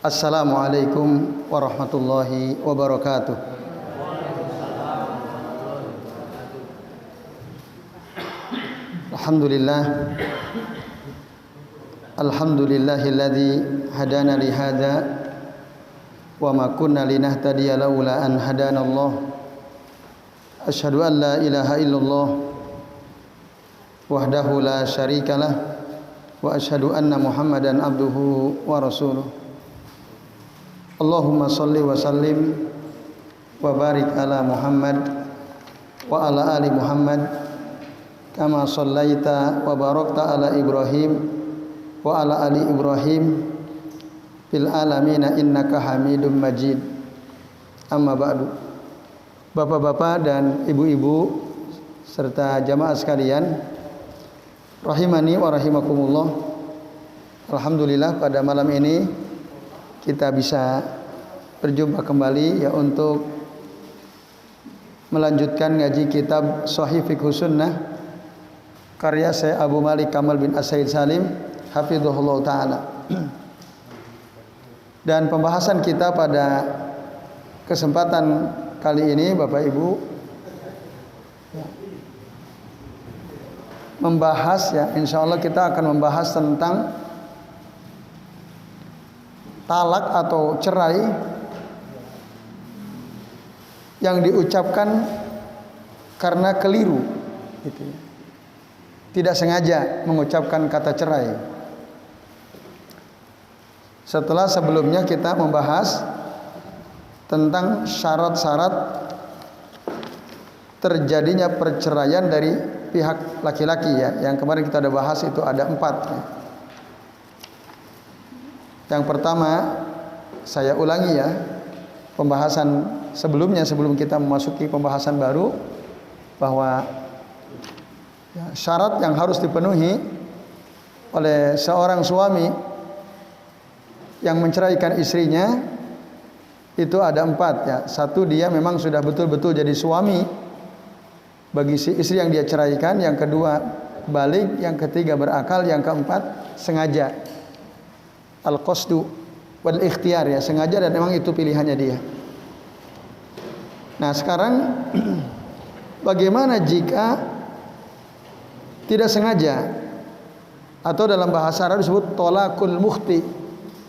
Assalamualaikum warahmatullahi wabarakatuh. Alhamdulillah. Alhamdulillahilladzi hadana li hadza wa ma kunna linahtadiya laula an hadanallah. Asyhadu an la ilaha illallah wahdahu la syarikalah wa asyhadu anna Muhammadan abduhu wa rasuluh. Allahumma salli wa sallim wa barik ala Muhammad wa ala ali Muhammad kama sallaita wa barakta ala Ibrahim wa ala ali Ibrahim fil alamin innaka Hamidum Majid. Amma ba'du. Bapak-bapak dan ibu-ibu serta jamaah sekalian, rahimani wa rahimakumullah. Alhamdulillah pada malam ini kita bisa berjumpa kembali ya untuk melanjutkan ngaji kitab Shahih Fiqh Sunnah karya Syekh Abu Malik Kamal bin As-Said Salim hafizahullah taala. Dan pembahasan kita pada kesempatan kali ini Bapak Ibu membahas ya, insyaallah kita akan membahas tentang talak atau cerai yang diucapkan karena keliru gitu ya. Tidak sengaja mengucapkan kata cerai. Setelah sebelumnya kita membahas tentang syarat-syarat terjadinya perceraian dari pihak laki-laki ya. Yang kemarin kita sudah bahas itu ada 4 ya. Yang pertama, saya ulangi ya, pembahasan sebelumnya sebelum kita memasuki pembahasan baru, bahwa ya, syarat yang harus dipenuhi oleh seorang suami yang menceraikan istrinya itu ada 4 ya. Satu, dia memang sudah betul-betul jadi suami bagi si istri yang dia ceraikan. Yang kedua, balik. Yang ketiga, berakal. Yang keempat, sengaja. Al-qasdu wal ikhtiyar ya, sengaja dan memang itu pilihannya dia. Nah sekarang bagaimana jika tidak sengaja, atau dalam bahasa Arab disebut tolakul mukhti,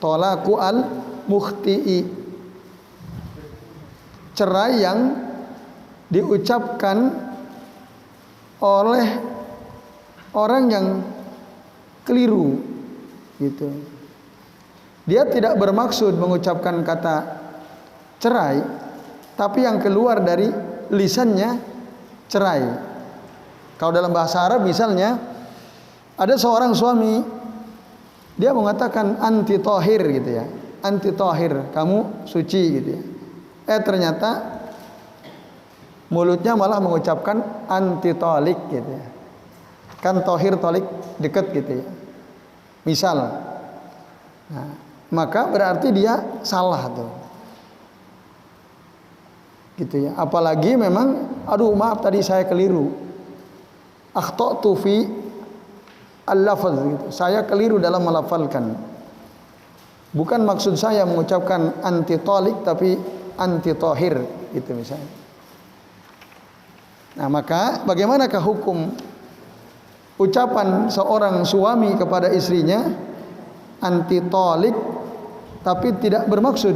tolaku al mukhti'i, cerai yang diucapkan oleh orang yang keliru gitu. Dia tidak bermaksud mengucapkan kata cerai, tapi yang keluar dari lisannya cerai. Kalau dalam bahasa Arab misalnya ada seorang suami, dia mengatakan anti tahir gitu ya, anti tahir, kamu suci gitu ya. Ternyata mulutnya malah mengucapkan anti talik gitu ya. Kan tahir talik dekat gitu ya. Misal, nah, maka berarti dia salah tuh. Gitu ya. Apalagi memang aduh maaf tadi saya keliru. Akhtatu fi al-lafaz gitu. Saya keliru dalam melafalkan. Bukan maksud saya mengucapkan anti talik tapi anti tahir gitu misalnya. Nah, maka bagaimanakah hukum ucapan seorang suami kepada istrinya anti talik tapi tidak bermaksud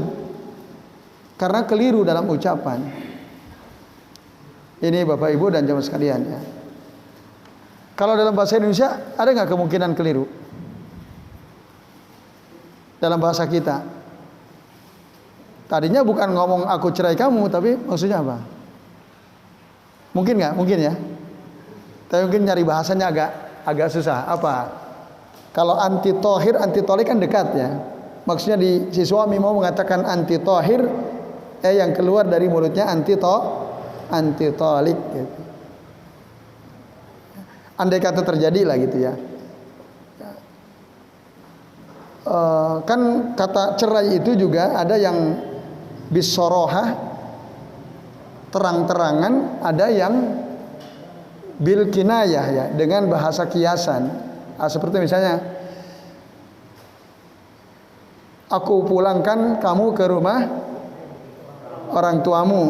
karena keliru dalam ucapan? Ini Bapak Ibu dan jamaah sekalian ya. Kalau dalam bahasa Indonesia ada nggak kemungkinan keliru dalam bahasa kita? Tadinya bukan ngomong aku cerai kamu, tapi maksudnya apa? Mungkin nggak? Mungkin ya. Tapi mungkin nyari bahasanya agak susah. Apa? Kalau anti tohir, anti tolik kan dekat ya. Maksudnya si suami mau mengatakan anti tohir, yang keluar dari mulutnya anti tolik. Gitu. Andai kata terjadi lah gitu ya. Kan kata cerai itu juga ada yang bisorohah, terang-terangan, ada yang bil kinayah ya, dengan bahasa kiasan. Seperti misalnya aku pulangkan kamu ke rumah orang tuamu.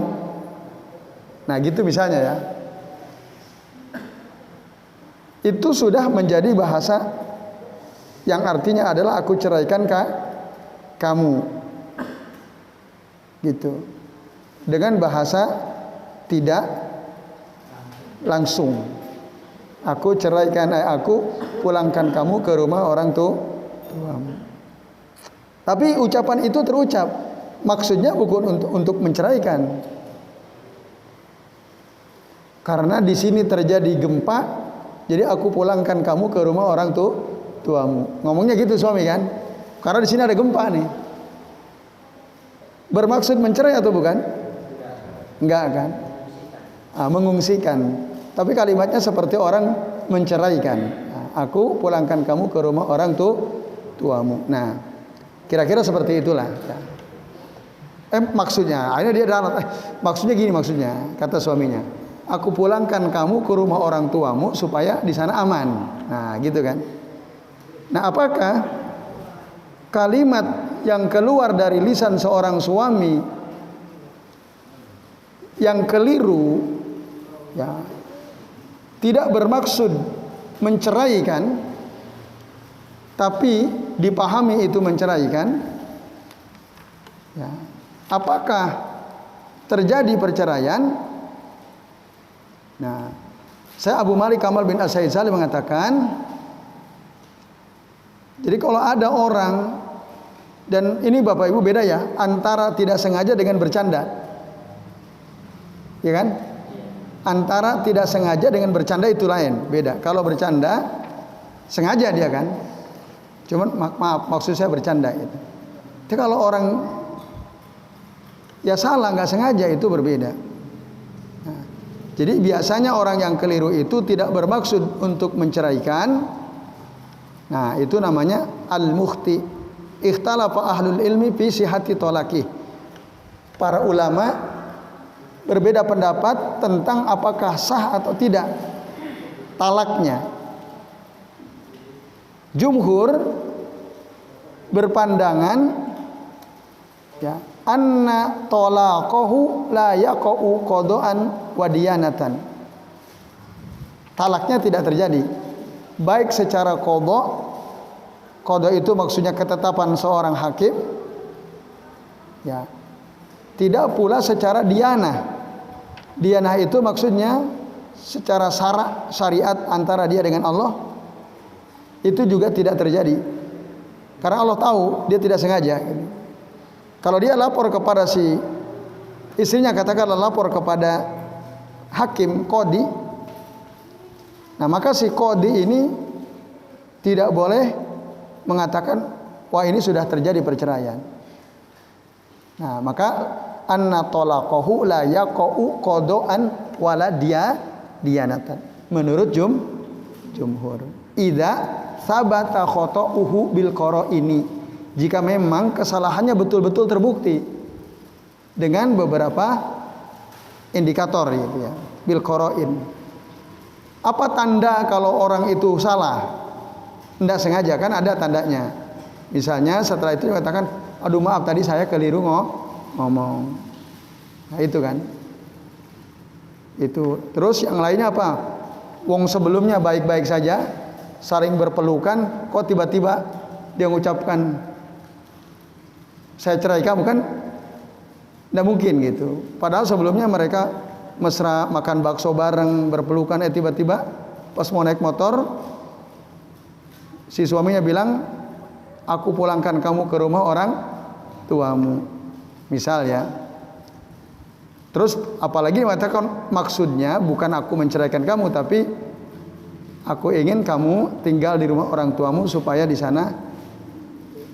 Nah gitu misalnya ya. Itu sudah menjadi bahasa yang artinya adalah aku ceraikan kamu. Gitu. Dengan bahasa tidak langsung. Aku ceraikan, aku pulangkan kamu ke rumah orang tuamu. Tapi ucapan itu terucap, maksudnya bukan untuk menceraikan. Karena di sini terjadi gempa, jadi aku pulangkan kamu ke rumah orang tuamu. Ngomongnya gitu suami kan? Karena di sini ada gempa nih. Bermaksud mencerai atau bukan? Enggak kan? Mengungsikan. Tapi kalimatnya seperti orang menceraikan. Aku pulangkan kamu ke rumah orang tuamu. Nah, kira-kira seperti itulah. Maksudnya, akhirnya dia maksudnya gini maksudnya, kata suaminya. Aku pulangkan kamu ke rumah orang tuamu supaya di sana aman. Nah, gitu kan? Nah, apakah kalimat yang keluar dari lisan seorang suami yang keliru, ya, tidak bermaksud menceraikan, tapi dipahami itu menceraikan, ya, apakah terjadi perceraian? Nah, saya Abu Malik Kamal bin As-Saizali mengatakan, jadi kalau ada orang, dan ini Bapak Ibu beda ya, antara tidak sengaja dengan bercanda, ya kan? Antara tidak sengaja dengan bercanda itu lain, beda. Kalau bercanda sengaja dia kan, cuman maaf maksud saya bercanda itu. Tapi kalau orang ya salah nggak sengaja itu berbeda. Nah, jadi biasanya orang yang keliru itu tidak bermaksud untuk menceraikan. Nah itu namanya al-mukhti. Ikhtalafa ahlul ilmi fi sihhati talaqih. Para ulama berbeda pendapat tentang apakah sah atau tidak talaknya. Jumhur berpandangan, ya, anna talaqahu la yaqa'u qada'an wa diyanatan. Talaknya tidak terjadi baik secara qada itu maksudnya ketetapan seorang hakim, ya, tidak pula secara diyanah. Diyanah itu maksudnya secara syariat antara dia dengan Allah, itu juga tidak terjadi. Karena Allah tahu dia tidak sengaja. Kalau dia lapor kepada si istrinya, katakanlah lapor kepada hakim qadi, nah maka si qadi ini tidak boleh mengatakan wah ini sudah terjadi perceraian. Nah maka anna talaqahu la yaqa'u qada'an wala diyanatan menurut jumhur. Idza sabata khata'uhu bil qara'ini, jika memang kesalahannya betul-betul terbukti dengan beberapa indikator gitu ya, bil qara'in. Apa tanda kalau orang itu salah? Tidak sengaja kan ada tandanya. Misalnya setelah itu dikatakan, aduh maaf tadi saya keliru ngomong. Nah itu kan. Itu. Terus yang lainnya apa? Wong sebelumnya baik-baik saja, saling berpelukan, kok tiba-tiba dia mengucapkan saya cerai kamu, kan tidak mungkin gitu. Padahal sebelumnya mereka mesra, makan bakso bareng, berpelukan, tiba-tiba pas mau naik motor si suaminya bilang aku pulangkan kamu ke rumah orang tuamu, misal ya. Terus apalagi mengatakan maksudnya bukan aku menceraikan kamu, tapi aku ingin kamu tinggal di rumah orang tuamu supaya di sana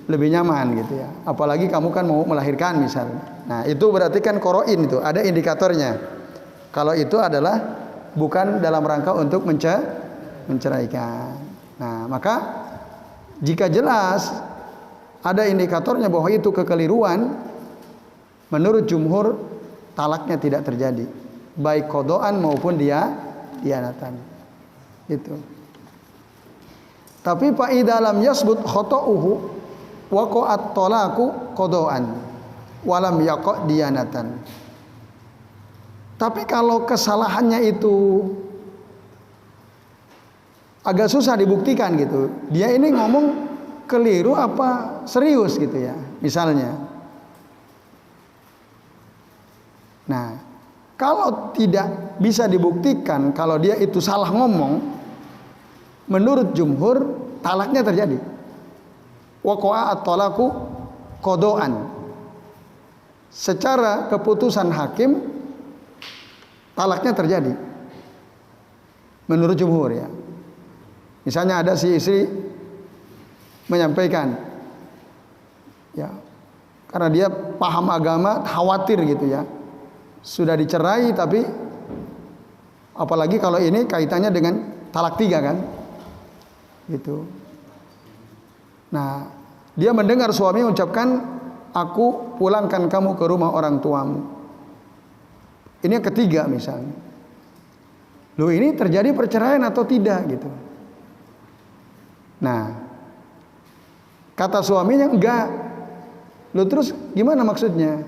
lebih nyaman gitu ya. Apalagi kamu kan mau melahirkan misalnya. Nah itu berarti kan qoro'in, itu ada indikatornya. Kalau itu adalah bukan dalam rangka untuk menceraikan. Nah maka jika jelas ada indikatornya bahwa itu kekeliruan, menurut jumhur talaknya tidak terjadi, baik qada'an maupun diyanatan. Itu. Tapi fa idza lam yasbut khata'uhu, waqa'at talaqu qada'an walam yaqa' diyanatan. Tapi kalau kesalahannya itu agak susah dibuktikan gitu, dia ini ngomong keliru apa serius gitu ya, misalnya. Nah, kalau tidak bisa dibuktikan kalau dia itu salah ngomong, menurut jumhur talaknya terjadi. Waqa'a at-talaqu qada'an. Secara keputusan hakim talaknya terjadi. Menurut jumhur ya. Misalnya ada si istri menyampaikan ya, karena dia paham agama, khawatir gitu ya. Sudah dicerai tapi apalagi kalau ini kaitannya dengan talak 3 kan. Gitu. Nah, dia mendengar suami mengucapkan, aku pulangkan kamu ke rumah orang tuamu. Ini yang ketiga misalnya. Loh, ini terjadi perceraian atau tidak gitu. Nah, kata suaminya enggak. Loh, terus gimana maksudnya?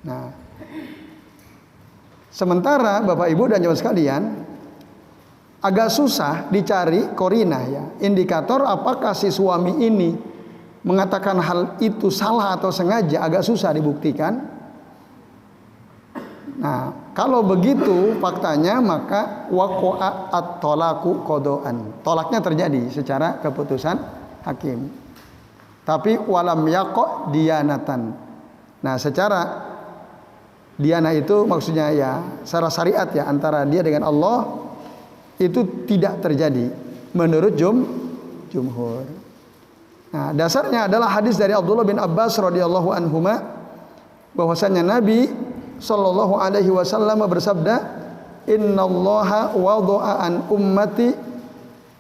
Nah, sementara Bapak Ibu dan jemaah sekalian, agak susah dicari korinah ya, indikator apakah si suami ini mengatakan hal itu salah atau sengaja, agak susah dibuktikan. Nah, kalau begitu faktanya, maka waqa'a at-talaqu qada'an. Tolaknya terjadi secara keputusan hakim. Tapi walam yaqa' diyanatan. Nah, secara diana itu maksudnya ya secara syariat ya, antara dia dengan Allah itu tidak terjadi menurut jumhur. Nah, dasarnya adalah hadis dari Abdullah bin Abbas radhiyallahu anhuma, bahwasanya Nabi sallallahu alaihi wasallam bersabda, "Innallaha wada'a an ummati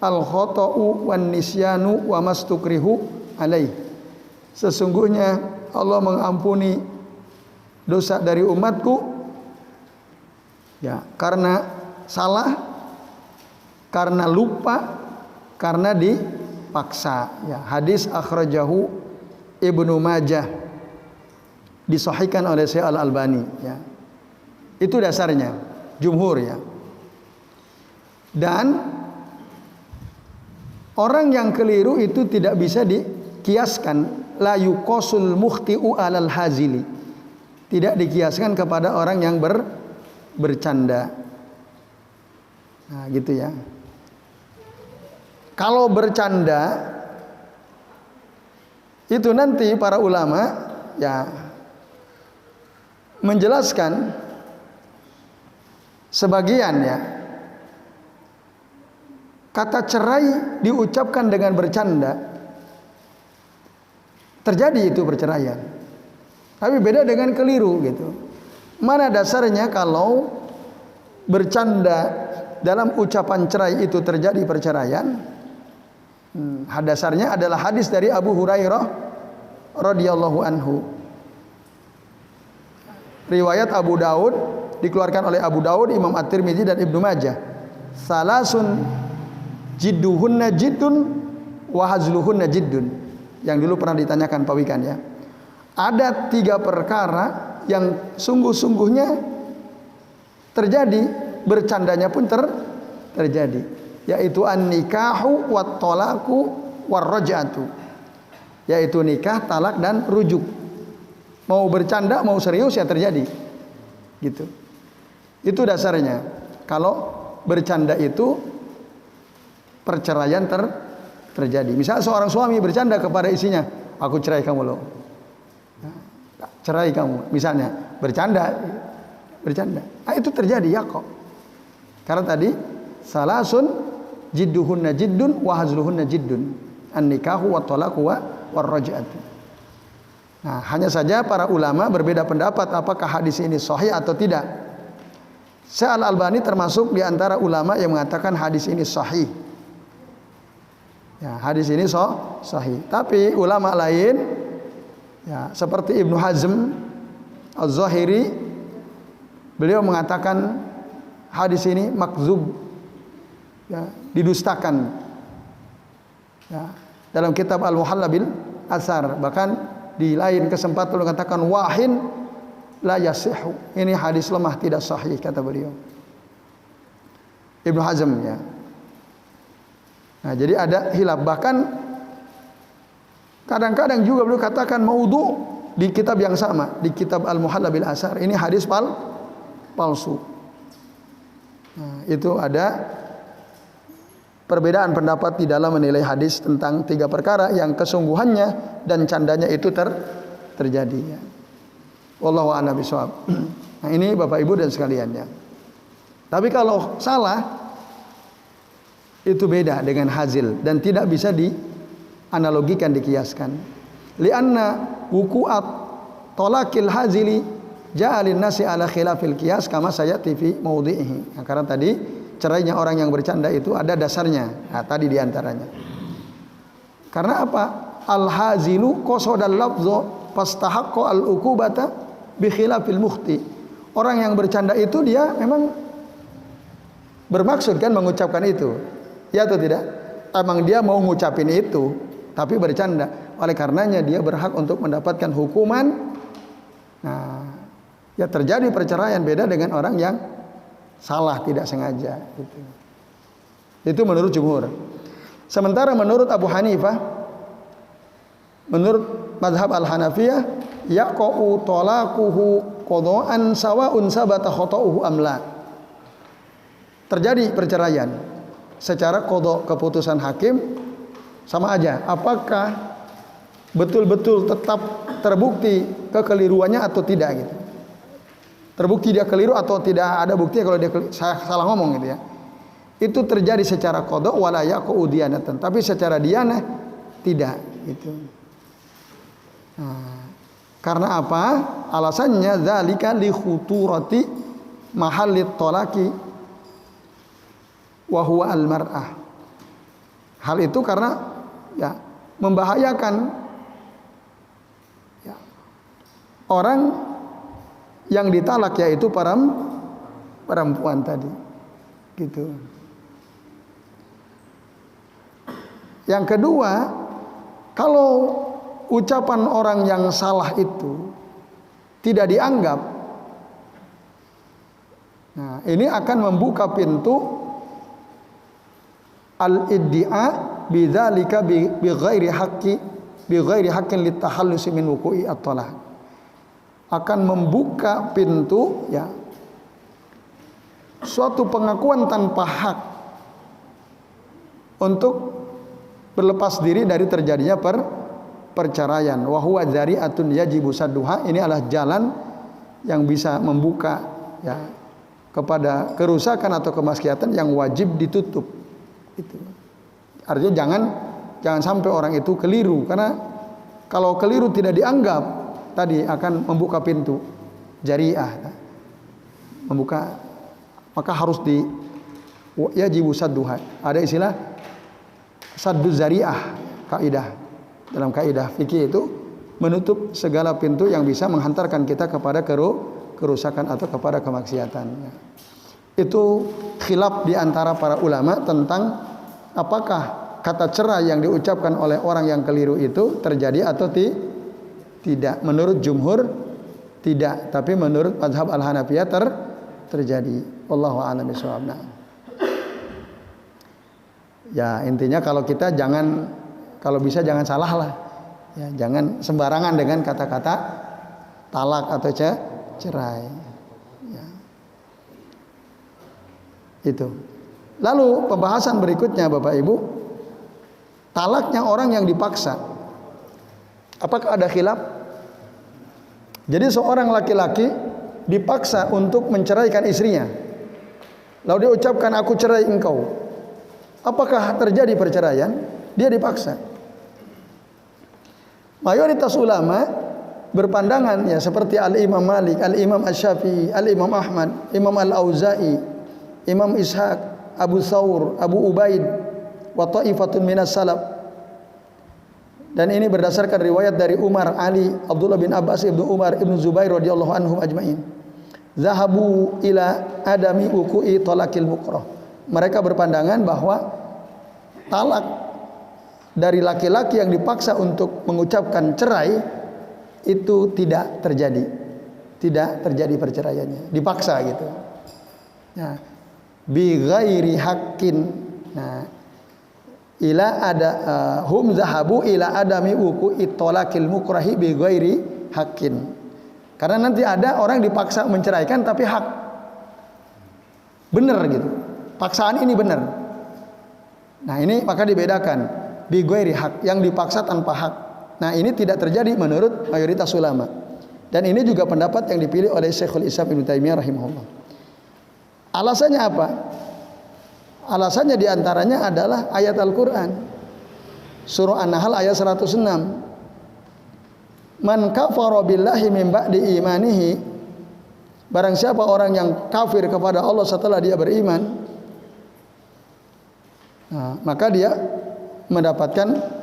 al-khata'u wan nisyanu wa mastukrihu alaih." Sesungguhnya Allah mengampuni dosa dari umatku ya, karena salah, karena lupa, karena dipaksa ya. Hadis akhrajahu Ibnu Majah, disahihkan oleh Syekh Al-Albani ya. Itu dasarnya jumhur ya. Dan orang yang keliru itu tidak bisa dikiaskan, la yuqasul mukhti'u alal hazili. Tidak dikiaskan kepada orang yang bercanda. Nah, gitu ya. Kalau bercanda itu nanti para ulama ya menjelaskan sebagian ya, kata cerai diucapkan dengan bercanda, terjadi itu perceraian. Tapi beda dengan keliru gitu. Mana dasarnya kalau bercanda dalam ucapan cerai itu terjadi perceraian? Dasarnya adalah hadis dari Abu Hurairah radhiyallahu anhu. Riwayat Abu Daud, dikeluarkan oleh Abu Daud, Imam At-Tirmidzi dan Ibnu Majah. Salasun jidduhunna jiddun wa hazluhunna jiddun. Yang dulu pernah ditanyakan Pak Wikan ya. Ada 3 perkara yang sungguh-sungguhnya terjadi, bercandanya pun terjadi, yaitu an-nikahu wat talaqu war raj'atu. Yaitu nikah, talak dan rujuk. Mau bercanda, mau serius ya terjadi. Gitu. Itu dasarnya. Kalau bercanda itu perceraian terjadi. Misalnya seorang suami bercanda kepada istrinya, aku cerai kamu loh. Cerai kamu, misalnya bercanda. Nah, itu terjadi ya kok. Karena tadi salasun jidduhunna jiddun wa hazluhunna jiddun, an-nikahu wat talaqu war raj'atu. Nah, hanya saja para ulama berbeda pendapat apakah hadis ini sahih atau tidak. Syekh Al-Albani termasuk di antara ulama yang mengatakan hadis ini sahih. Ya, hadis ini sahih. Tapi ulama lain ya, seperti Ibnu Hazm Az-Zahiri, beliau mengatakan hadis ini makzub ya, didustakan. Ya, dalam kitab Al-Muhalla asar. Bahkan di lain kesempatan beliau katakan wahin la yasihu. Ini hadis lemah, tidak sahih kata beliau. Ibnu Hazm ya. Nah, jadi ada hilaf. Bahkan kadang-kadang juga beliau katakan maudhu di kitab yang sama, di kitab Al-Muhalla bil Asar. Ini hadis palsu. Nah, itu ada perbedaan pendapat di dalam menilai hadis tentang 3 perkara yang kesungguhannya dan candanya itu terjadi ya. Wallahu a'lam bishawab. Nah, ini Bapak Ibu dan sekalian ya. Tapi kalau salah itu beda dengan hazil dan tidak bisa dianalogikan, dikiaskan. Lianna wuku'at talakil hazili ja'alin nasi ala khilafil qiyas kama sayati fi maudhi'ihi. Nah, karena tadi cerainya orang yang bercanda itu ada dasarnya. Nah, tadi diantaranya. Karena apa? Al-hazilu qasada al-lafdha fastahaqqa al-uqubata bi khilafil mukhti. Orang yang bercanda itu dia memang bermaksud kan mengucapkan itu. Ya atau tidak? Emang dia mau ngucapin itu, tapi bercanda. Oleh karenanya dia berhak untuk mendapatkan hukuman. Nah, ya terjadi perceraian, beda dengan orang yang salah tidak sengaja gitu. Itu menurut jumhur. Sementara menurut Abu Hanifah, menurut mazhab Al-Hanafiyah, yaqa'u talaquhu qada'an sawa'un sabata khata'uhu amla. Terjadi perceraian secara qada, keputusan hakim sama aja. Apakah betul-betul tetap terbukti kekeliruannya atau tidak gitu. Terbukti dia keliru atau tidak ada bukti kalau dia salah ngomong gitu ya. Itu terjadi secara qada wala yaqa'u diyanatan, tapi secara diyanah tidak gitu. Nah, karena apa? Alasannya zalika li khuturati mahallit talaqi wa huwa al-mar'ah. Hal itu karena ya membahayakan ya, orang yang ditalak, yaitu perempuan tadi gitu. Yang kedua, kalau ucapan orang yang salah itu tidak dianggap, nah ini akan membuka pintu al-iddia bidzalika bi ghairi haqqin litahallus min wuqu'i at-talaq. Akan membuka pintu ya suatu pengakuan tanpa hak untuk berlepas diri dari terjadinya perceraian. Wa huwa dzari'atun yajibu sadduha. Ini adalah jalan yang bisa membuka ya kepada kerusakan atau kemaksiatan yang wajib ditutup. Itu. Artinya jangan sampai orang itu keliru, karena kalau keliru tidak dianggap tadi akan membuka pintu jariah, membuka, maka harus yajibu sadduha. Ada istilah saddu zariah, kaidah dalam kaidah fikih itu menutup segala pintu yang bisa menghantarkan kita kepada kerusakan atau kepada kemaksiatan. Itu khilaf di antara para ulama tentang apakah kata cerai yang diucapkan oleh orang yang keliru itu terjadi atau tidak. Menurut jumhur tidak, tapi menurut mazhab Al-Hanafiyah terjadi. Wallahu a'lam bishawab. Ya intinya kalau kita kalau bisa jangan salah lah. Ya, jangan sembarangan dengan kata-kata talak atau cerai. Ya. Itu. Lalu pembahasan berikutnya Bapak Ibu, talaknya orang yang dipaksa. Apakah ada khilaf? Jadi seorang laki-laki dipaksa untuk menceraikan istrinya. Lalu dia ucapkan aku cerai engkau. Apakah terjadi perceraian? Dia dipaksa. Mayoritas ulama berpandangan ya seperti Al-Imam Malik, Al-Imam Asy-Syafi'i, Al-Imam Ahmad, Imam Al-Auza'i, Imam Ishaq, Abu Thawr, Abu Ubaid, wa ta'ifatun minas salaf. Dan ini berdasarkan riwayat dari Umar, Ali, Abdullah bin Abbas, Ibnu Umar, Ibnu Zubair radhiyallahu anhum ajma'in. Zahabu ila adami wuqu'i talaqil mukrah. Mereka berpandangan bahwa talak dari laki-laki yang dipaksa untuk mengucapkan cerai itu tidak terjadi. Tidak terjadi perceraiannya, dipaksa gitu. Nah, bi ghairi haqqin. Nah, ila ada hum zahabu ila adami wuku itolakil mukrahi bi ghairi haqqin. Karena nanti ada orang dipaksa menceraikan tapi hak. Benar gitu. Paksaan ini benar. Nah, ini maka dibedakan bi ghairi haq, yang dipaksa tanpa hak. Nah, ini tidak terjadi menurut mayoritas ulama. Dan ini juga pendapat yang dipilih oleh Syekhul Islam Ibnu Taimiyah rahimahullah. Alasannya apa? Alasannya diantaranya adalah ayat Al-Quran. Surah An-Nahl ayat 106. Man kafara billahi min ba'di imanihi. Barang siapa orang yang kafir kepada Allah setelah dia beriman, nah, maka dia mendapatkan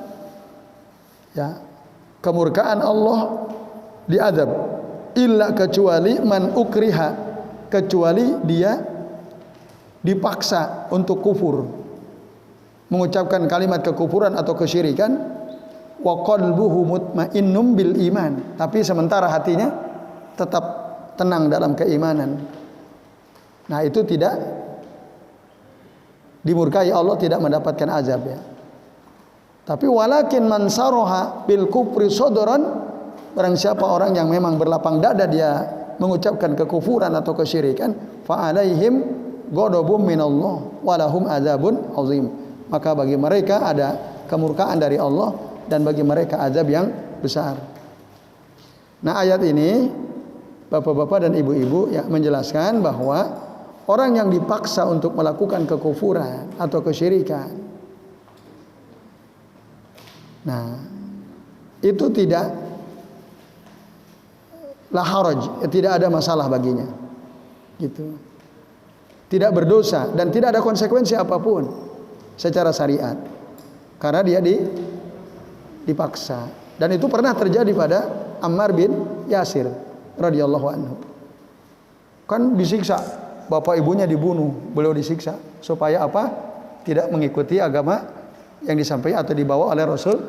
kemurkaan Allah, diazab, illa kecuali man ukriha, kecuali dia dipaksa untuk kufur, mengucapkan kalimat kekufuran atau kesyirikan, wa qalbuhu mutmainnum bil iman, tapi sementara hatinya tetap tenang dalam keimanan. Nah, itu tidak dimurkai Allah, tidak mendapatkan azab ya. Tapi walakin man saroha bil kufri sodron, barang siapa orang yang memang berlapang dada dia mengucapkan kekufuran atau kesyirikan, fa alaihim ghadabun minallah wa lahum adzabun azim. Maka bagi mereka ada kemurkaan dari Allah dan bagi mereka azab yang besar. Nah, ayat ini bapak-bapak dan ibu-ibu ya menjelaskan bahwa orang yang dipaksa untuk melakukan kekufuran atau kesyirikan, nah, itu tidak la haraj, tidak ada masalah baginya. Gitu. Tidak berdosa dan tidak ada konsekuensi apapun secara syariat. Karena dia dipaksa. Dan itu pernah terjadi pada Ammar bin Yasir radhiyallahu anhu. Kan disiksa, bapak ibunya dibunuh, beliau disiksa supaya apa? Tidak mengikuti agama yang disampaikan atau dibawa oleh Rasul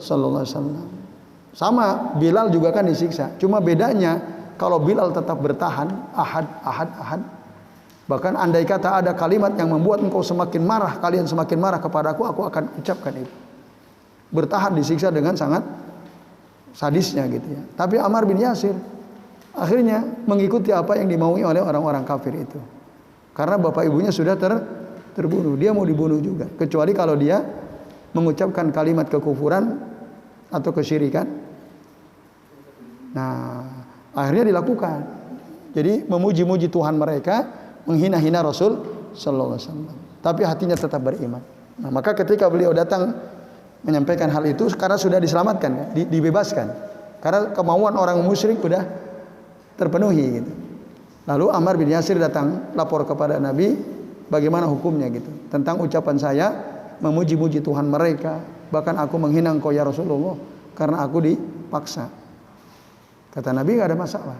sallallahu alaihi wasallam. Sama Bilal juga kan disiksa. Cuma bedanya kalau Bilal tetap bertahan, ahad. Bahkan andai kata ada kalimat yang membuat engkau semakin marah, kalian semakin marah kepadaku, aku akan ucapkan itu. Bertahan disiksa dengan sangat sadisnya gitu ya. Tapi Ammar bin Yasir akhirnya mengikuti apa yang dimaui oleh orang-orang kafir itu. Karena bapak ibunya sudah terbunuh, dia mau dibunuh juga. Kecuali kalau dia mengucapkan kalimat kekufuran atau kesyirikan. Nah, akhirnya dilakukan. Jadi memuji-muji Tuhan mereka, menghina-hina Rasul sallallahu alaihi wasallam. Tapi hatinya tetap beriman. Nah, maka ketika beliau datang menyampaikan hal itu karena sudah diselamatkan, dibebaskan. Karena kemauan orang musyrik sudah terpenuhi gitu. Lalu Ammar bin Yasir datang lapor kepada Nabi, bagaimana hukumnya gitu. Tentang ucapan saya memuji-muji Tuhan mereka, bahkan aku menghina engkau ya Rasulullah karena aku dipaksa. Kata Nabi, enggak ada masalah.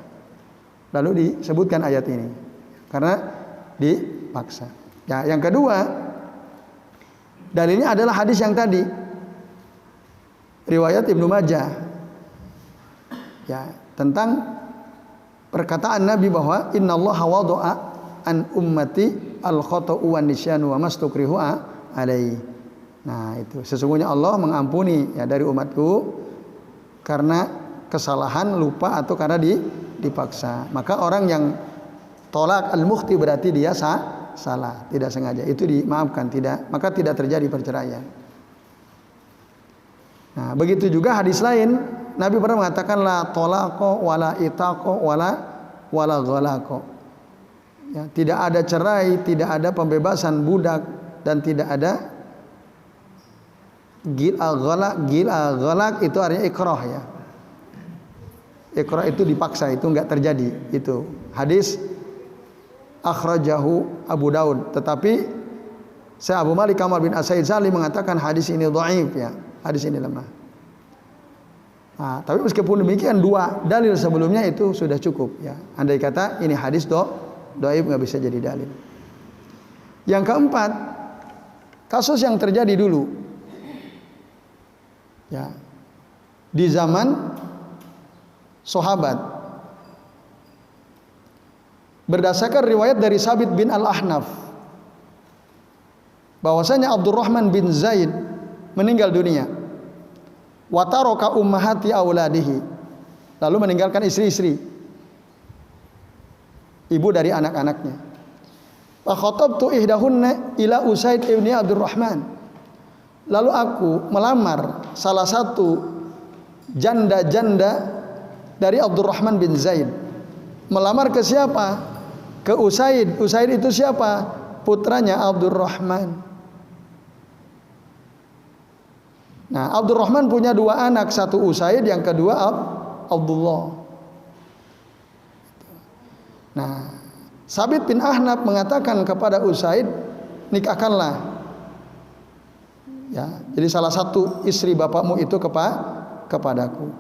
Lalu disebutkan ayat ini karena dipaksa. Ya, yang kedua, dalilnya adalah hadis yang tadi, riwayat Ibnu Majah. Ya, tentang perkataan Nabi bahwa innallaha wada'a an ummati al-khata'u wan nisyanu wa mastukrihu alaihi. Nah, itu sesungguhnya Allah mengampuni ya dari umatku karena kesalahan, lupa atau karena dipaksa. Maka orang yang tolak al-mukhti berarti dia salah, tidak sengaja. Itu dimaafkan, tidak, maka tidak terjadi perceraian. Nah, begitu juga hadis lain, Nabi pernah mengatakan la tolako wala itako wala ghalako. Ya, tidak ada cerai, tidak ada pembebasan budak dan tidak ada ghalak itu artinya ikrah ya. Ikrah itu dipaksa, itu enggak terjadi. Itu hadis akhrajahu Abu Daud. Tetapi Syekh Abu Malik Kamal bin As-Said Salim mengatakan hadis ini dhaif ya. Hadis ini lemah. Nah, tapi meskipun demikian dua dalil sebelumnya itu sudah cukup ya. Andai kata ini hadis dhaif enggak bisa jadi dalil. Yang keempat, kasus yang terjadi dulu Ya. Di zaman sahabat. Berdasarkan riwayat dari Sabit bin Al-Ahnaf bahwasanya Abdurrahman bin Zaid meninggal dunia. Wa taraka ummahati auladihi. Lalu meninggalkan istri-istri, ibu dari anak-anaknya. Fa khatabtu ihdahunna ila Usaid ibni Abdurrahman. Lalu aku melamar salah satu janda-janda dari Abdurrahman bin Zaid. Melamar ke siapa? Ke Usaid. Usaid itu siapa? Putranya Abdurrahman. Nah, Abdurrahman punya dua anak, satu Usaid, yang kedua Abdullah. Nah, Sabit bin Ahnaf mengatakan kepada Usaid, nikahkanlah. Ya, jadi salah satu istri bapakmu itu kepadaku.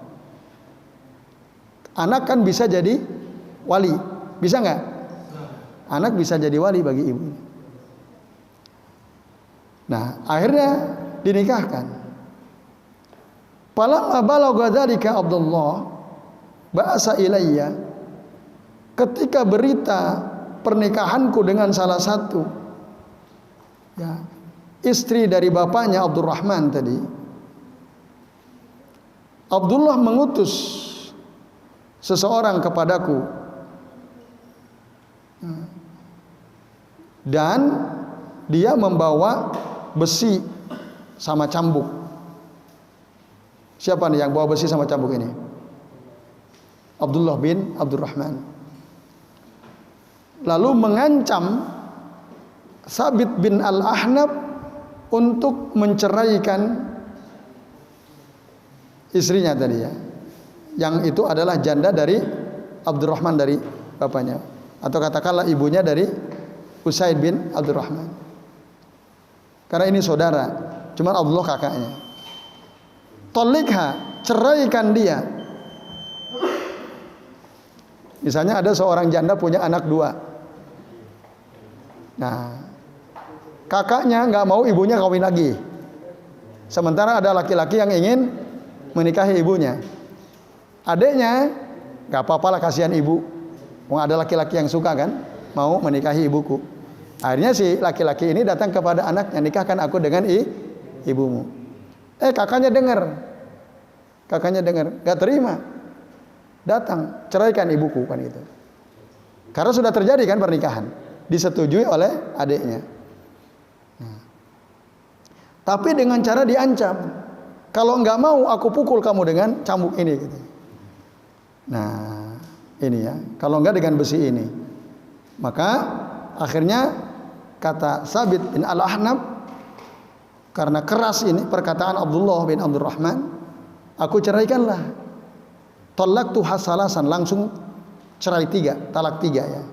Anak kan bisa jadi wali, bisa nggak? Anak bisa jadi wali bagi ibu. Nah, akhirnya dinikahkan. Falamma balagha dzalika Abdullah ba'asa ilayya. Ketika berita pernikahanku dengan salah satu ya, istri dari bapaknya Abdurrahman tadi, Abdullah mengutus seseorang kepadaku dan dia membawa besi sama cambuk. Siapa nih yang bawa besi sama cambuk ini? Abdullah bin Abdurrahman. Lalu mengancam Sabit bin Al-Ahnaf untuk menceraikan istrinya tadi ya. Yang itu adalah janda dari Abdurrahman dari bapaknya, atau katakanlah ibunya dari Usaid bin Abdurrahman. Karena ini saudara, cuma Abdullah kakaknya. Tolikha, ceraikan dia. Misalnya ada seorang janda punya anak dua. Nah, kakaknya nggak mau ibunya kawin lagi. Sementara ada laki-laki yang ingin menikahi ibunya. Adiknya nggak apa-apa lah, kasihan ibu. Mau ada laki-laki yang suka kan, mau menikahi ibuku. Akhirnya si laki-laki ini datang kepada anaknya, nikahkan aku dengan ibumu. Kakaknya dengar, gak terima, datang, ceraikan ibuku kan gitu. Karena sudah terjadi kan pernikahan, disetujui oleh adiknya. Nah, tapi dengan cara diancam, kalau nggak mau aku pukul kamu dengan cambuk ini gitu. Nah, ini ya, kalau nggak dengan besi ini. Maka akhirnya kata Sabit bin Al-Ahnaf, karena keras ini perkataan Abdullah bin Abdurrahman, aku ceraikanlah. Talaqtu hasalasan, langsung cerai 3, talak 3 ya.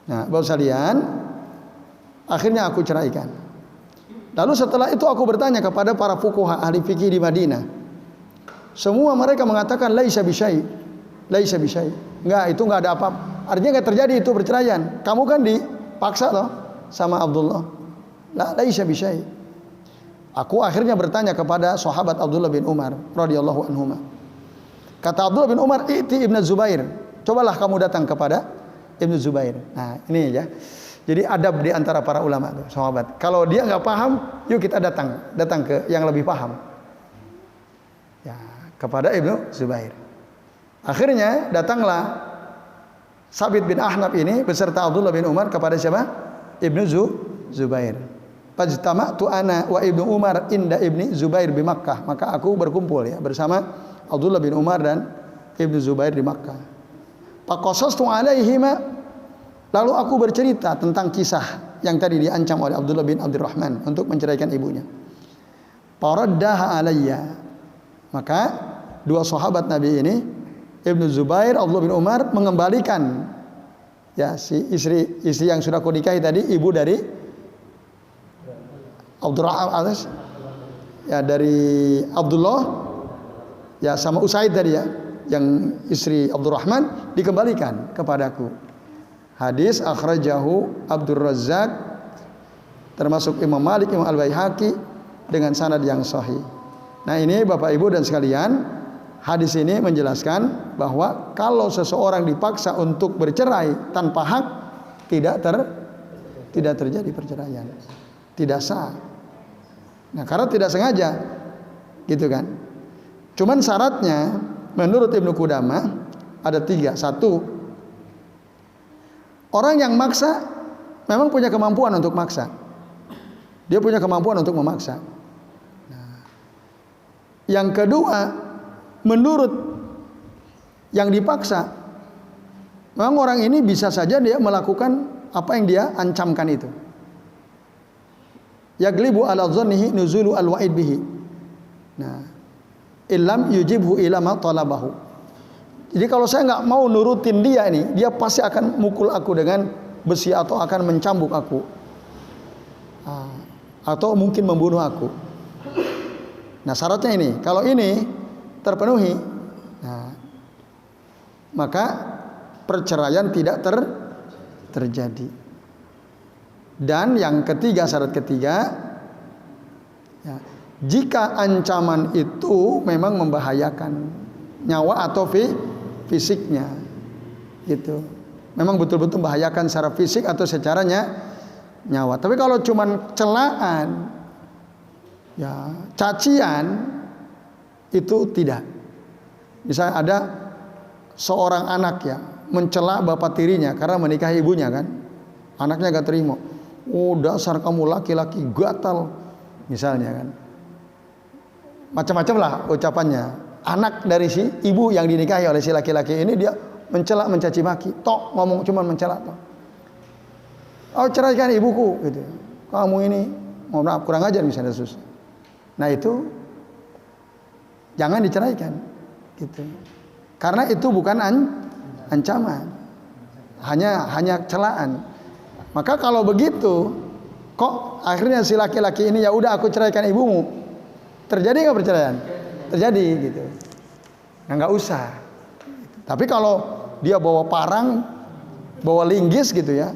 Nah, bapak sekalian, akhirnya aku ceraikan. Lalu setelah itu aku bertanya kepada para fuqaha ahli fikih di Madinah. Semua mereka mengatakan laisa bisyai. Laisa bisyai. Enggak, itu enggak ada apa-apa. Artinya enggak terjadi itu perceraian. Kamu kan dipaksa toh sama Abdullah. Laisa bisyai. Aku akhirnya bertanya kepada sahabat Abdullah bin Umar radhiyallahu anhuma. Kata Abdullah bin Umar, "Iti Ibnu Zubair." Cobalah kamu datang kepada Ibnu Zubair. Nah, ini ya. Jadi adab di antara para ulama tuh, sahabat. Kalau dia nggak paham, yuk kita datang ke yang lebih paham. Ya, kepada Ibnu Zubair. Akhirnya datanglah Sabit bin Ahnaf ini beserta Abdullah bin Umar kepada siapa? Ibnu Zubair. Fajtama'tu ana wa Ibnu Umar inda Ibni Zubair di Makkah. Maka aku berkumpul ya bersama Abdullah bin Umar dan Ibnu Zubair di Makkah. Faqasastu alaihima, lalu aku bercerita tentang kisah yang tadi diancam oleh Abdullah bin Abdurrahman untuk menceraikan ibunya. Faraddaha alayya. Maka dua sahabat Nabi ini, Ibnu Zubair, Abdullah bin Umar, mengembalikan ya si istri yang sudah aku nikahi tadi, ibu dari Abdurrahman ya, dari Abdullah ya sama Usaid tadi ya, yang istri Abdurrahman dikembalikan kepadaku. Hadis akhrajahu Abdur Razzaq, termasuk Imam Malik, Imam Al-Baihaqi dengan sanad yang sahih. Nah ini Bapak Ibu dan sekalian, hadis ini menjelaskan bahwa kalau seseorang dipaksa untuk bercerai tanpa hak, tidak terjadi perceraian, tidak sah. Nah karena tidak sengaja, gitu kan. Cuman syaratnya menurut Ibnu Qudamah ada 3. 1, orang yang maksa memang punya kemampuan untuk maksa. Dia punya kemampuan untuk memaksa. Nah, yang kedua, menurut yang dipaksa, memang orang ini bisa saja dia melakukan apa yang dia ancamkan itu. Yaglibu ala dhannihi nuzulu al-wa'id bihi. Nah, illam yujibhu ila ma talabahu. Jadi kalau saya nggak mau nurutin dia ini, dia pasti akan mukul aku dengan besi atau akan mencambuk aku. Atau mungkin membunuh aku. Nah syaratnya ini, kalau ini terpenuhi, nah, maka perceraian tidak terjadi. Dan yang ketiga, syarat ketiga, ya, jika ancaman itu memang membahayakan nyawa atau fisiknya, gitu. Memang betul-betul membahayakan secara fisik atau secara nyawa. Tapi kalau cuman celaan, ya, cacian, itu tidak. Misalnya ada seorang anak ya mencela bapak tirinya karena menikahi ibunya kan, anaknya gak terima. Oh dasar kamu laki-laki gatal, misalnya kan. Macam-macam lah ucapannya. Anak dari si ibu yang dinikahi oleh si laki-laki ini dia mencela, mencaci maki. Tok ngomong cuman mencela tok. Oh ceraikan ibuku gitu. Kamu ini mohon maaf kurang ajar misalnya sus. Nah itu jangan diceraikan gitu. Karena itu bukan ancaman. Hanya celaan. Maka kalau begitu kok akhirnya si laki-laki ini ya udah aku ceraikan ibumu. Terjadi nggak perceraian? Terjadi gitu. Nah nggak usah. Tapi kalau dia bawa parang, bawa linggis gitu ya.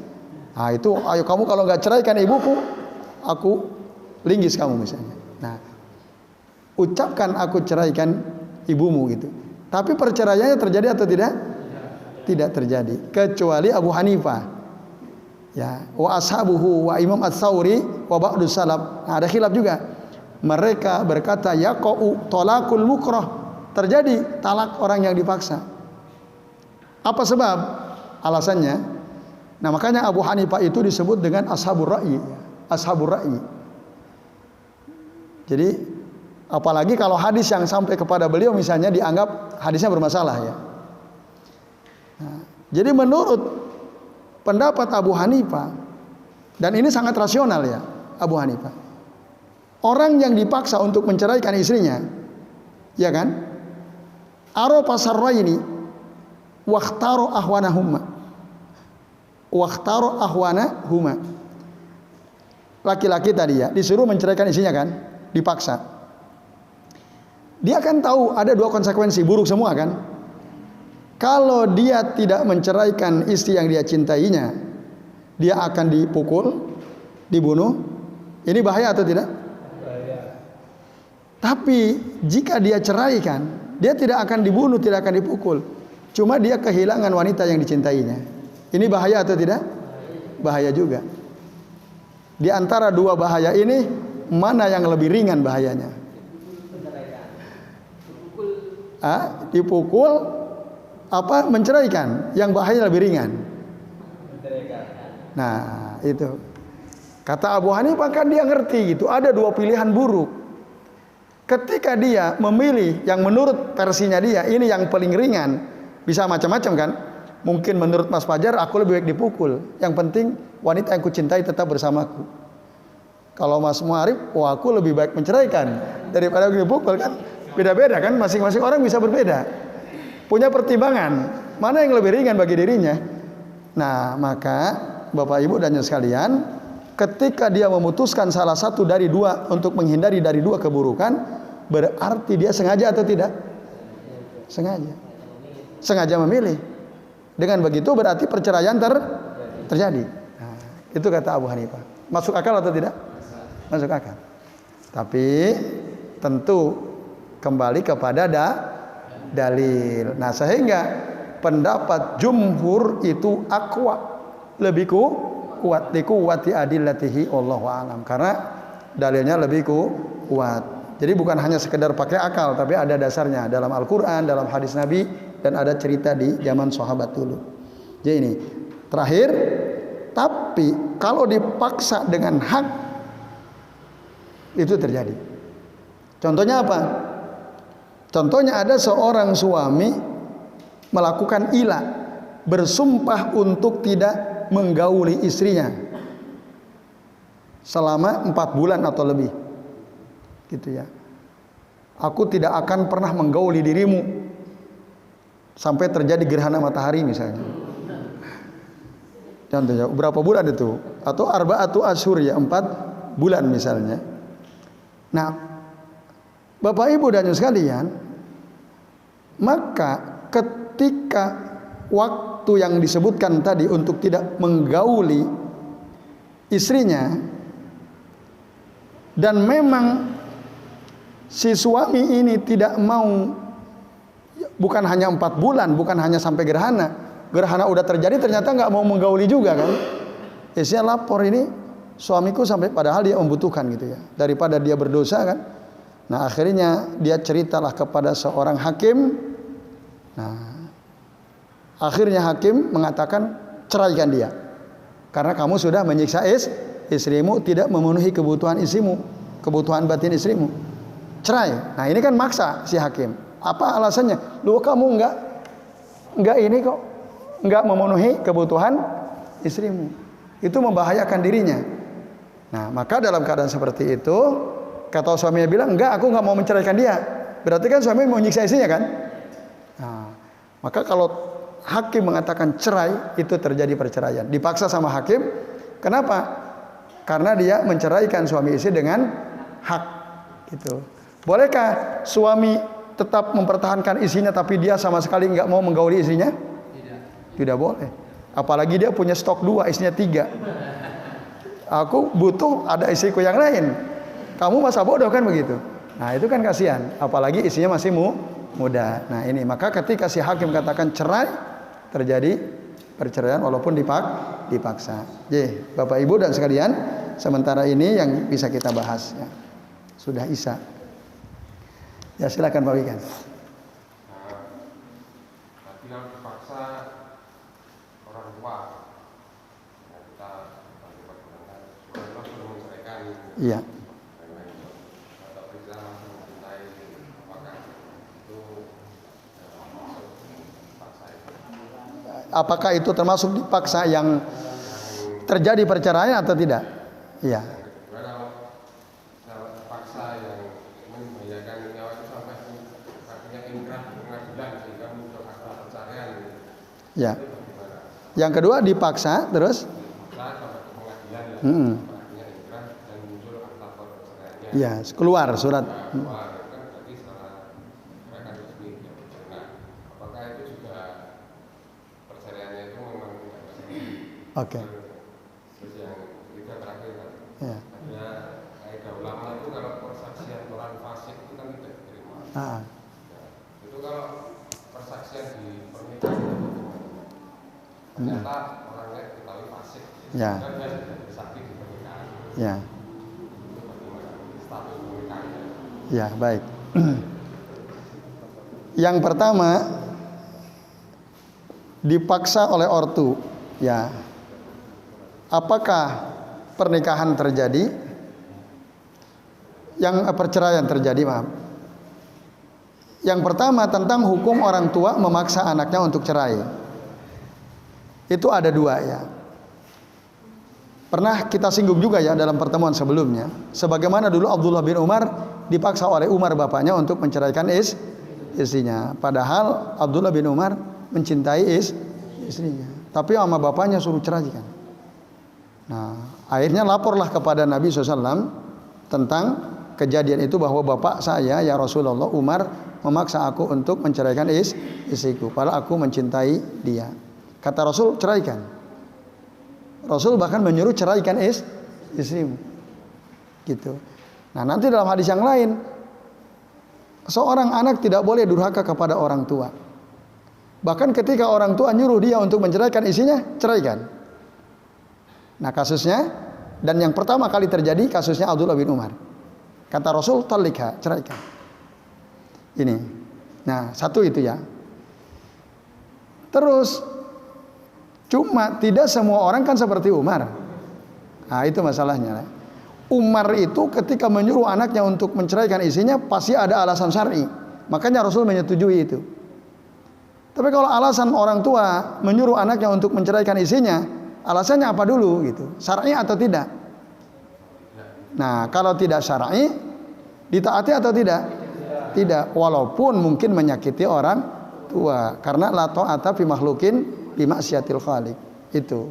Nah itu, ayo kamu kalau nggak ceraikan ibuku, aku linggis kamu misalnya. Nah, ucapkan aku ceraikan ibumu gitu. Tapi perceraiannya terjadi atau tidak? Tidak terjadi. Kecuali Abu Hanifah, ya, wa ashabuhu wa Imam Ats-Tsauri wa ba'du salaf. Nah, ada khilaf juga. Mereka berkata yaqau talaqul mukrah. Terjadi talak orang yang dipaksa. Apa sebab? Alasannya? Nah makanya Abu Hanifah itu disebut dengan ashabur ra'yi. Ashabur ra'yi. Jadi apalagi kalau hadis yang sampai kepada beliau misalnya dianggap hadisnya bermasalah ya. Nah, jadi menurut pendapat Abu Hanifah, dan ini sangat rasional ya Abu Hanifah, orang yang dipaksa untuk menceraikan istrinya, ya kan, arafa sarraini wakhtaro ahwanahumma. Wakhtaro ahwanahuma. Laki-laki tadi ya disuruh menceraikan istrinya kan, dipaksa. Dia kan tahu ada 2 konsekuensi buruk semua kan. Kalau dia tidak menceraikan istri yang dia cintainya, dia akan dipukul, dibunuh. Ini bahaya atau tidak? Bahaya. Tapi jika dia ceraikan, dia tidak akan dibunuh, tidak akan dipukul. Cuma dia kehilangan wanita yang dicintainya. Ini bahaya atau tidak? Bahaya juga. Di antara 2 bahaya ini, mana yang lebih ringan bahayanya? Dipukul apa menceraikan? Yang bahaya lebih ringan. Nah, itu. Kata Abu Hanifah kan dia ngerti gitu. Ada 2 pilihan buruk. Ketika dia memilih yang menurut versinya dia, ini yang paling ringan. Bisa macam-macam kan? Mungkin menurut Mas Fajar aku lebih baik dipukul. Yang penting wanita yang kucintai tetap bersamaku. Kalau Mas Muarif, wah aku lebih baik menceraikan daripada dipukul kan. Beda-beda kan, masing-masing orang bisa berbeda. Punya pertimbangan, mana yang lebih ringan bagi dirinya. Nah maka Bapak Ibu dan sekalian, ketika dia memutuskan salah satu dari 2 untuk menghindari dari 2 keburukan, berarti dia sengaja atau tidak? Sengaja memilih. Dengan begitu berarti perceraian terjadi. Nah, itu kata Abu Hanifah. Masuk akal atau tidak? Masuk akal. Tapi tentu kembali kepada dalil. Nah, sehingga pendapat jumhur itu aqwa, lebih kuat, liquwati adillatihi wallahu alam, karena dalilnya lebih kuat. Jadi bukan hanya sekedar pakai akal, tapi ada dasarnya dalam Al-Qur'an, dalam hadis Nabi, dan ada cerita di zaman sahabat dulu. Jadi ini terakhir, tapi kalau dipaksa dengan hak itu terjadi. Contohnya apa? Contohnya ada seorang suami melakukan ila, bersumpah untuk tidak menggauli istrinya selama 4 bulan atau lebih, gitu ya. Aku tidak akan pernah menggauli dirimu sampai terjadi gerhana matahari misalnya. Contohnya berapa bulan itu? Atau arba'atu asyhur, ya, 4 bulan misalnya. Nah, Bapak Ibu dan sekalian, maka ketika waktu yang disebutkan tadi untuk tidak menggauli istrinya, dan memang si suami ini tidak mau, bukan hanya 4 bulan, bukan hanya sampai gerhana udah terjadi, ternyata nggak mau menggauli juga kan. Istrinya lapor, ini suamiku sampai, padahal dia membutuhkan gitu ya, daripada dia berdosa kan. Nah, akhirnya dia ceritalah kepada seorang hakim. Nah, akhirnya hakim mengatakan ceraikan dia, karena kamu sudah menyiksa istrimu, tidak memenuhi kebutuhan istrimu, kebutuhan batin istrimu. Cerai. Nah, ini kan maksa si hakim. Apa alasannya? Lu kamu enggak ini kok, enggak memenuhi kebutuhan istrimu. Itu membahayakan dirinya. Nah, maka dalam keadaan seperti itu, kata suaminya bilang, enggak, aku enggak mau menceraikan dia. Berarti kan suami mau menyiksa istrinya kan? Nah, maka kalau hakim mengatakan cerai, itu terjadi perceraian. Dipaksa sama hakim. Kenapa? Karena dia menceraikan suami istri dengan hak, gitu. Bolehkah suami tetap mempertahankan istrinya tapi dia sama sekali nggak mau menggauli istrinya? Tidak boleh. Apalagi dia punya stok 2, istrinya 3. Aku butuh, ada istriku yang lain. Kamu masa bodoh kan begitu? Nah, itu kan kasihan. Apalagi istrinya masih muda. Nah, ini maka ketika si hakim katakan cerai, terjadi perceraian walaupun dipaksa. Jadi, Bapak Ibu dan sekalian, sementara ini yang bisa kita bahas ya. Sudah Isya. Ya, silakan Pak Wikan. Tapi kalau dipaksa orang tua, ya kita sudah menceraikan. Iya. Tapi kita langsung mencintai, apakah itu dipaksa itu? Apakah itu termasuk dipaksa yang terjadi perceraian atau tidak? Iya. Ya. Yang kedua dipaksa terus. Ya, keluar surat. Oke. Terus yang ketiga terakhir kan. Ya. Ada kaidah ulama itu kalau persaksian orang fasik itu kan tidak diterima. Ah. Ya, itu kalau persaksian di pernikahan ternyata orangnya diketahui fasik. Ya. Dan dia sudah bersaksi di pernikahan. Ya. Itu bagaimana status pernikahannya? Ya, baik. Yang pertama, dipaksa oleh ortu. Ya. Apakah pernikahan terjadi? Yang perceraian terjadi, maaf. Yang pertama tentang hukum orang tua memaksa anaknya untuk cerai. Itu ada 2 ya. Pernah kita singgung juga ya dalam pertemuan sebelumnya. Sebagaimana dulu Abdullah bin Umar dipaksa oleh Umar bapaknya untuk menceraikan istrinya. Padahal Abdullah bin Umar mencintai istrinya. Tapi sama bapaknya suruh ceraikan. Nah, akhirnya laporlah kepada Nabi SAW tentang kejadian itu, bahwa bapak saya ya Rasulullah, Umar memaksa aku untuk menceraikan istriku, padahal aku mencintai dia. Kata Rasul, ceraikan. Rasul bahkan menyuruh ceraikan istrimu. Gitu. Nah, nanti dalam hadis yang lain seorang anak tidak boleh durhaka kepada orang tua. Bahkan ketika orang tua nyuruh dia untuk menceraikan istrinya, ceraikan. Nah kasusnya, dan yang pertama kali terjadi kasusnya Abdullah bin Umar. Kata Rasul, talikha, ceraikan. Ini. Nah satu itu ya. Terus, cuma tidak semua orang kan seperti Umar. Nah itu masalahnya. Umar itu ketika menyuruh anaknya untuk menceraikan istrinya, pasti ada alasan syar'i. Makanya Rasul menyetujui itu. Tapi kalau alasan orang tua menyuruh anaknya untuk menceraikan istrinya, alasannya apa dulu gitu? Syar'i atau tidak? Nah, kalau tidak syar'i, ditaati atau tidak? Tidak. Walaupun mungkin menyakiti orang tua, karena la ta'ata fi makhluqin bi maksiatil khaliq. Itu.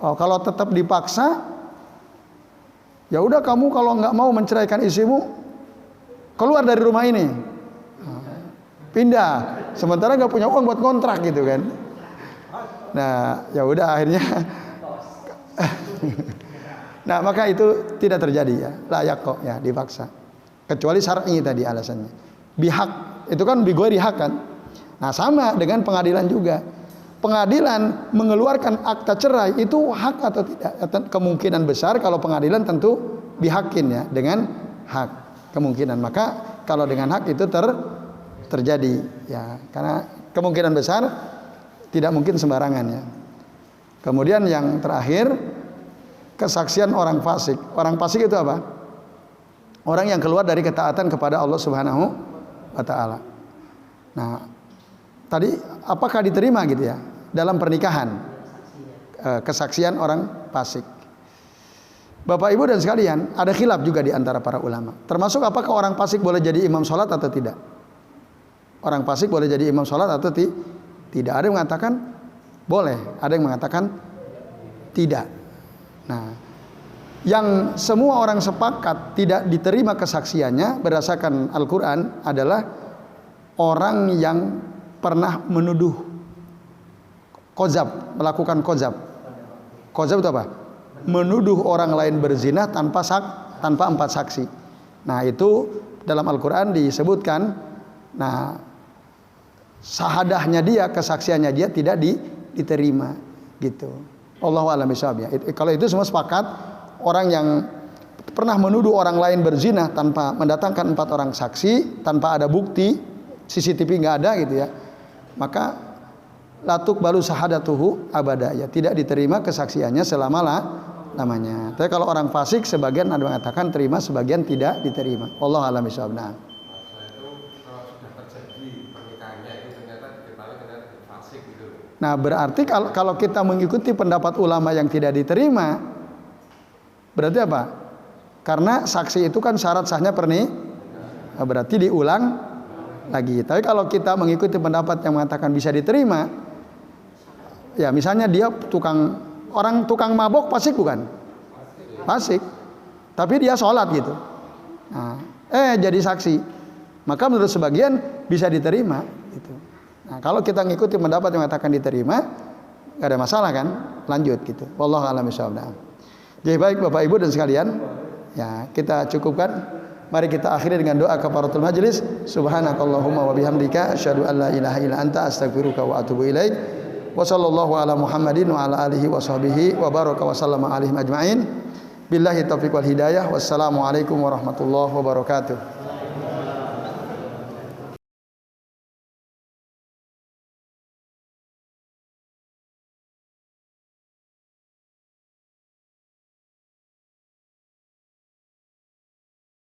Oh, kalau tetap dipaksa, ya udah kamu kalau nggak mau menceraikan istrimu, keluar dari rumah ini. Pindah, sementara nggak punya uang buat kontrak gitu kan. Nah, ya udah akhirnya. Nah, maka itu tidak terjadi ya, layak kok ya dipaksa. Kecuali syar'i tadi alasannya. Bihak, itu kan bighairi hak kan. Nah, sama dengan pengadilan juga. Pengadilan mengeluarkan akta cerai itu hak atau tidak? Kemungkinan besar kalau pengadilan tentu bihakin ya, dengan hak kemungkinan. Maka kalau dengan hak itu terjadi ya, karena kemungkinan besar tidak mungkin sembarangan ya. Kemudian yang terakhir, kesaksian orang fasik. Orang fasik itu apa? Orang yang keluar dari ketaatan kepada Allah Subhanahu wa taala. Nah, tadi apakah diterima gitu ya dalam pernikahan kesaksian orang fasik? Bapak Ibu dan sekalian, ada khilaf juga di antara para ulama. Termasuk apakah orang fasik boleh jadi imam sholat atau tidak? Orang fasik boleh jadi imam sholat atau tidak? Ada yang mengatakan boleh, ada yang mengatakan tidak. Nah, yang semua orang sepakat tidak diterima kesaksiannya berdasarkan Al-Quran adalah orang yang pernah menuduh kozab, melakukan kozab. Kozab itu apa? Menuduh orang lain berzina tanpa 4 saksi. Nah itu dalam Al-Quran disebutkan. Nah sahadahnya dia, kesaksiannya dia tidak diterima gitu. Allahu a'lam bishawab. Kalau itu semua sepakat, orang yang pernah menuduh orang lain berzina tanpa mendatangkan 4 orang saksi, tanpa ada bukti, CCTV nggak ada gitu ya, maka latuk balu sahadatuhu abada, ya tidak diterima kesaksiannya selama-lamanya. Tapi kalau orang fasik, sebagian ada mengatakan terima, sebagian tidak diterima. Allahu a'lam bishawab. Nah berarti kalau kita mengikuti pendapat ulama yang tidak diterima, berarti apa? Karena saksi itu kan syarat sahnya berarti diulang lagi. Tapi kalau kita mengikuti pendapat yang mengatakan bisa diterima, ya misalnya dia tukang mabok, fasik bukan? Fasik. Tapi dia sholat gitu. Nah, jadi saksi. Maka menurut sebagian bisa diterima gitu. Nah, kalau kita ngikuti pendapat yang mengatakan diterima, nggak ada masalah kan? Lanjut gitu. Wallahu a'lam bishawab. Jadi baik Bapak Ibu dan sekalian, ya kita cukupkan. Mari kita akhiri dengan doa kafaratul majlis. Subhanakallahumma wa bihamdika asyhadu an la ilaha illa anta astaghfiruka wa atubu ilaik. Wa sallallahu ala Muhammadin wa ala alihi wa sahbihi wa baraka wa sallama alaihim ajmain. Billahi taufiq wal hidayah. Wassalamu alaikum warahmatullahi wabarakatuh.